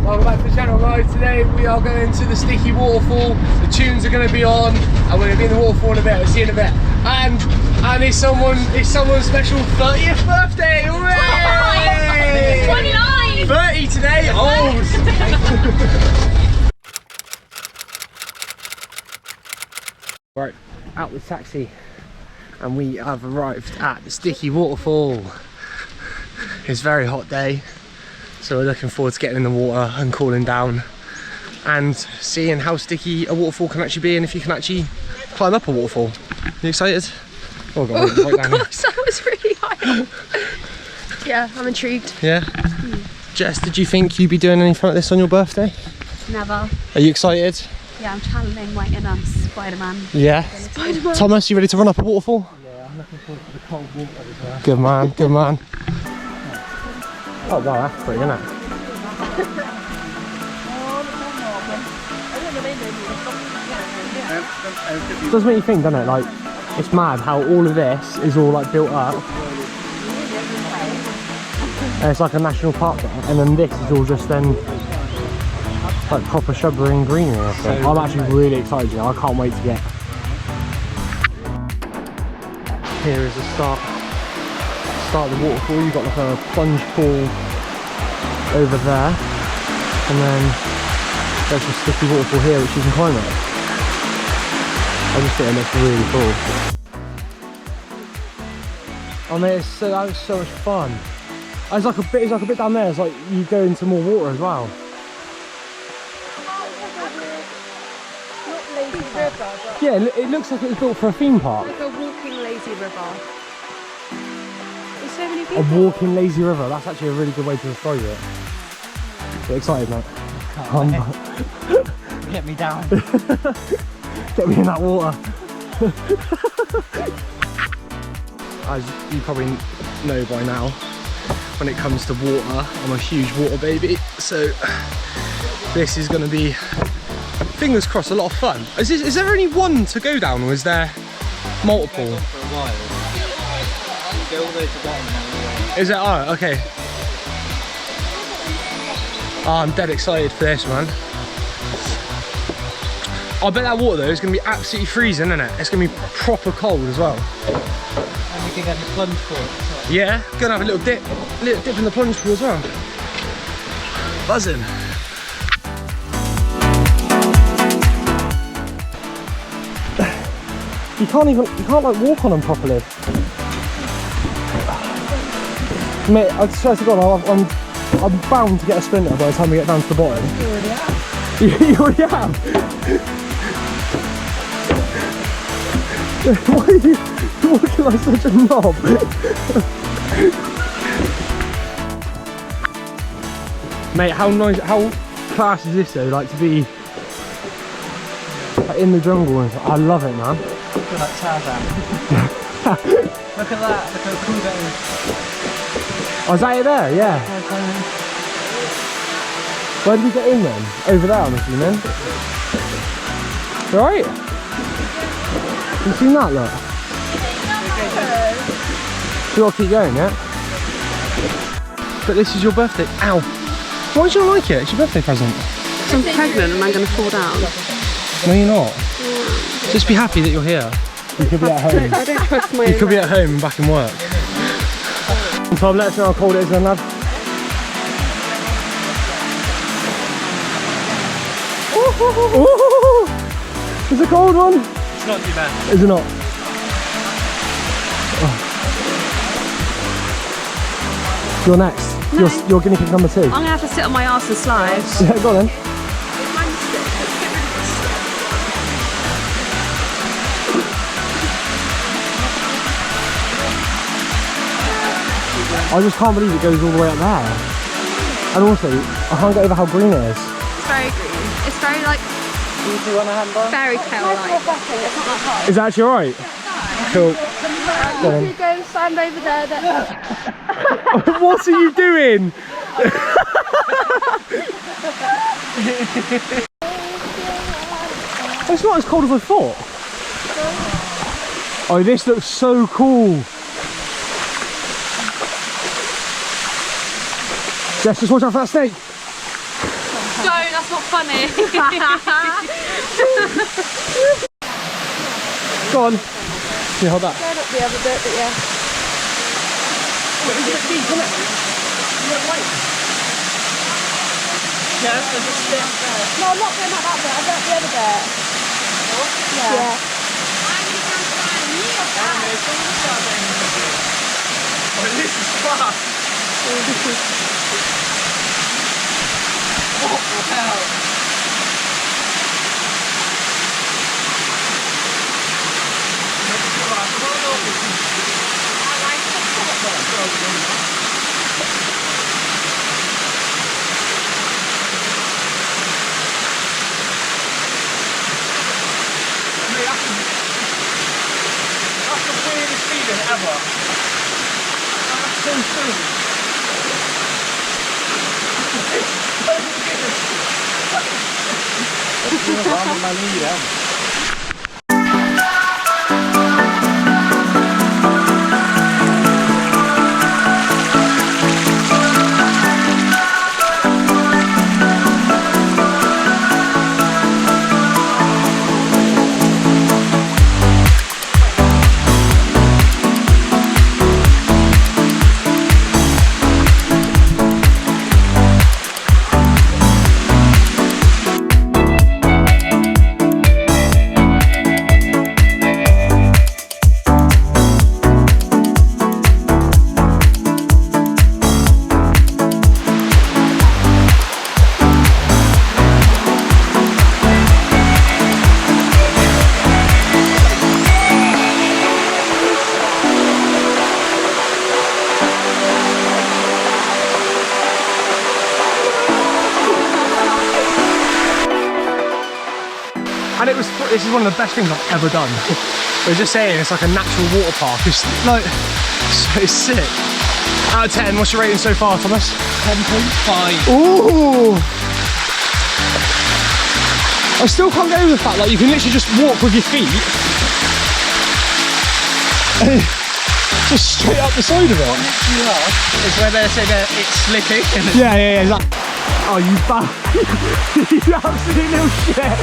Welcome back to the channel, guys. Today we are going to the Sticky Waterfall. The tunes are going to be on, and we're going to be in the waterfall in a bit. We'll see you in a bit. And it's someone's special 30th birthday. Hooray! 29. 30 today. Old. Right, out the taxi, and we have arrived at the Sticky Waterfall. It's a very hot day, so we're looking forward to getting in the water and cooling down and seeing how sticky a waterfall can actually be and if you can actually climb up a waterfall. You excited? Oh god, right down gosh, that was really high. Yeah, I'm intrigued. Yeah? Jess, did you think you'd be doing anything like this on your birthday? Never. Are you excited? Yeah, I'm channeling waiting on Spider-Man. Yeah? Spider-Man. Thomas, you ready to run up a waterfall? Yeah, I'm looking forward to the cold water as well. Good man, good man. Oh wow, that's pretty, isn't it? It does make you think, doesn't it? Like, it's mad how all of this is all like built up. And it's like a national park there, and then this is all just then like proper shrubbery and greenery. I'm actually really excited, you know. I can't wait to get. Here is the start of the waterfall. You've got like a plunge pool over there, and then there's a sticky waterfall here which you can climb at. I just think it looks really cool. Oh mate, that was so much fun. It's like a bit down there. It's like you go into more water as well. Not lazy river, but Yeah, it looks like it was built for a theme park. like a walking lazy river. There's so many people. A walking lazy river. That's actually a really good way to describe it. Get excited, mate. Get me down. Get me in that water. As you probably know by now, when it comes to water, I'm a huge water baby. So this is going to be, fingers crossed, a lot of fun. Is there only one to go down, or is there multiple? For a while. Go all the way to the bottom now. Is it? Oh, okay. Oh, I'm dead excited for this, man. I bet that water though is going to be absolutely freezing, isn't it? It's going to be proper cold as well. And we can get the plunge for it. So. Yeah, gonna have a little dip in the plunge pool as well. Buzzing. You can't like walk on them properly. Mate, I swear to God, I'm bound to get a splinter by the time we get down to the bottom. You already have. You already have? Why are you walking like such a knob? Mate, how class is this though? Like to be like, in the jungle and stuff. I love it, man. Look like Tarzan. Look at that, look how cool that is. Oh, is that it there? Yeah. Where did we get in then? Over there, I'm assuming. Right? You seen that, look? You gotta keep going, yeah? But this is your birthday. Ow! Why do you not like it? It's your birthday present. I'm pregnant, am I going to fall down? No, you're not. Just be happy that you're here. You could be at home. I don't trust my You could be at home and back in work. Tom, let us know how cold it is then, lad. Ooh, it's a cold one. It's not too bad. Is it not? Oh. You're next. No. You're guinea pig number 2. I'm going to have to sit on my arse and slide. Yeah, go on then. I just can't believe it goes all the way up there. And also, I can't get over how green it is. It's very green. It's very like Do you want a handbag? fairy tale like. It's not that hard. Is that actually alright? Cool. Go on. You go stand over there. What are you doing? It's not as cold as I thought. Oh, this looks so cool. Jess, just watch out for that snake. Don't, that's not funny. Go on. Can you hold that? Going up the other bit, but yeah. Wait, is it deep, isn't it? Yeah, there's a step there. No, I'm not going up that bit, I'm going up the other bit. Yeah. Oh, this is fast. What the hell? That's the weirdest feeling ever. That's so strange. And this is one of the best things I've ever done. We're just saying, it's like a natural water park. It's like, so sick. Out of 10, what's your rating so far, Thomas? 10.5. Ooh! I still can't get over the fact that you can literally just walk with your feet. Just straight up the side of it. Is where they say that it's slipping. Yeah, exactly. Oh, you bad. You absolute little shit.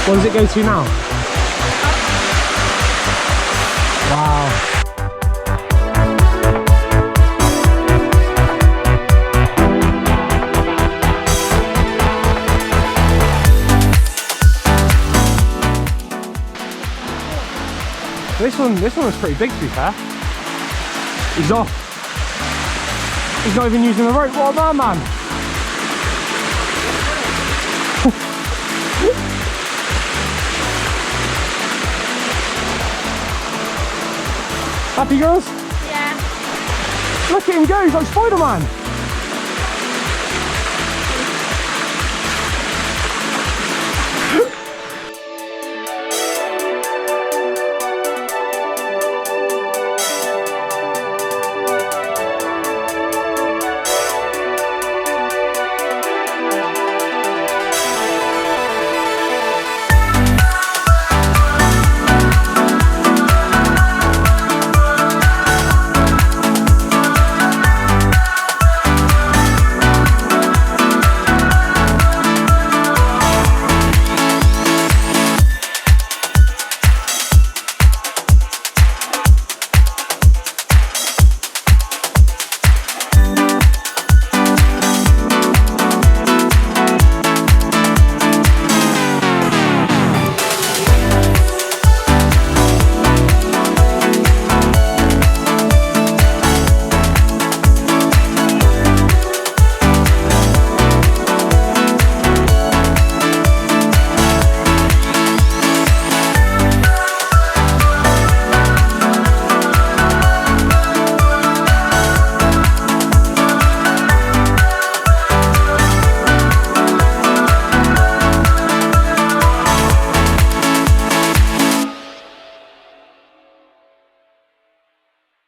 What does it go to now? Wow. This one was pretty big, to be fair. He's off. He's not even using the rope. What a man. Happy girls? Yeah. Look at him go, he's like Spider-Man.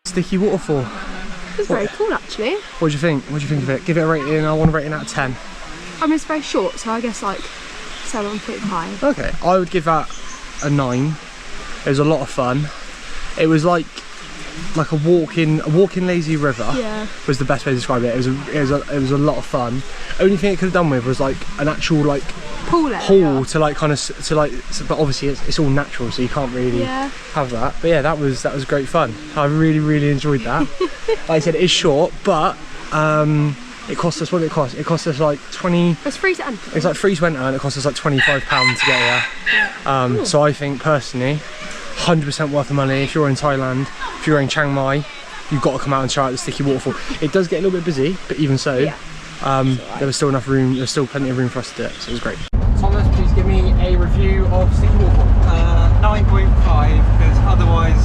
Sticky waterfall. It's very cool, actually. What do you think? What do you think of it? Give it a rating. I want a rating out of 10. I mean, it's very short, so I guess like 7.5. Okay, I would give that a 9. It was a lot of fun. It was like like a walking lazy river. Yeah. Was the best way to describe it. It was a lot of fun. Only thing it could have done with was like an actual like Pool area. to like kind of but obviously it's all natural, so you can't really have that. But yeah, that was great fun. I really enjoyed that. Like I said, it is short, but it cost us, what did it cost? It cost us like 20. It's free to enter. It's like free to enter, and it cost us like £25 to get here. So I think personally, 100% worth the money. If you're in Thailand, if you're in Chiang Mai, you've got to come out and try out the sticky waterfall. It does get a little bit busy, but even so, there was still enough room. There was still plenty of room for us to do it, so it was great. Thomas, please give me a review of sticky waterfall. 9.5, because otherwise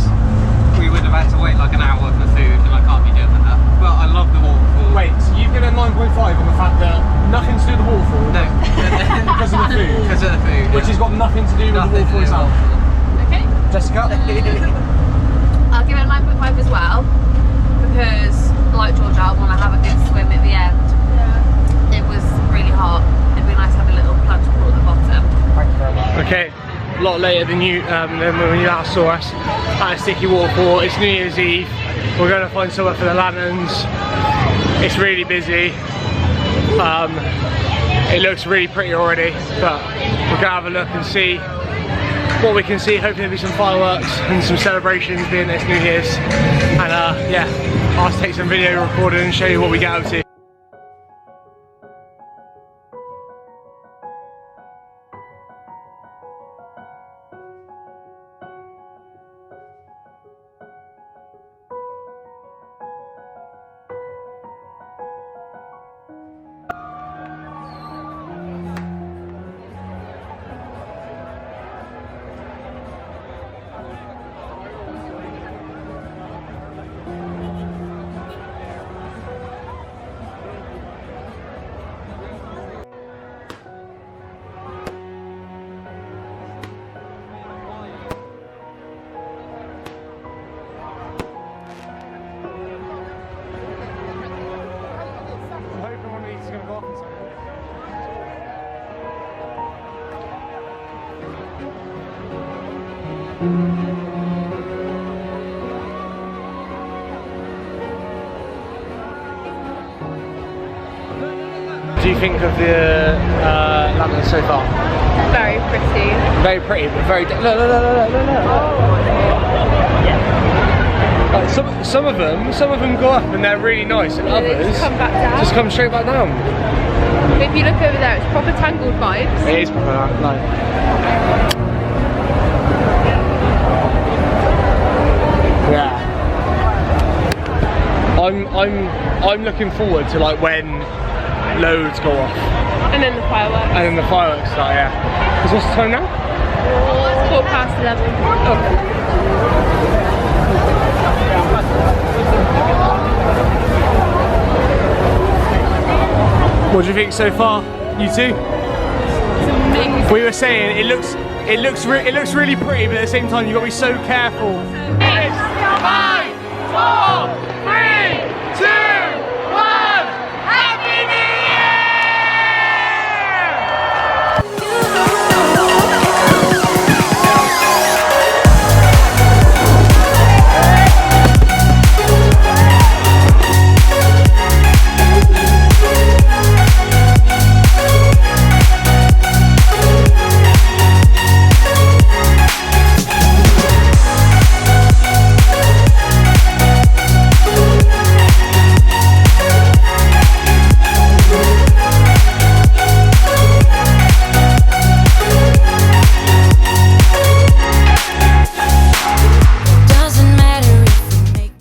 we would have had to wait like an hour for food, and I can't be doing that. But I love the waterfall. Wait, so you've given a 9.5 on the fact that nothing to do with the waterfall? No. Because of the food? Because of the food. Which has got nothing to do with the waterfall itself. Okay. Jessica? I'll give it a 9.5 as well, because like Georgia, I want to have a good swim at the end. It was really hot. It'd be nice to have a little plunge pool at the bottom. Thank you very much. Okay, a lot later than when you last saw us at a sticky waterfall. It's New Year's Eve. We're going to find somewhere for the lanterns. It's really busy. It looks really pretty already, but we're going to have a look and see what we can see. Hopefully there'll be some fireworks and some celebrations being it's New Year's. And yeah, I'll take some video recording and show you what we get up to. What do you think of the lantern so far? Very pretty. Very pretty, but very... Look. Like some of them go up and they're really nice, and others just come back down. just come straight back down. If you look over there, it's proper Tangled vibes. It is proper, like... Yeah. I'm looking forward to like when loads go off. And then the fireworks. And then the fireworks start, yeah. Because what's the time now? 11:15. Okay. What do you think so far, you two? We were saying it looks really pretty, but at the same time you've got to be so careful. 5, 4, 3.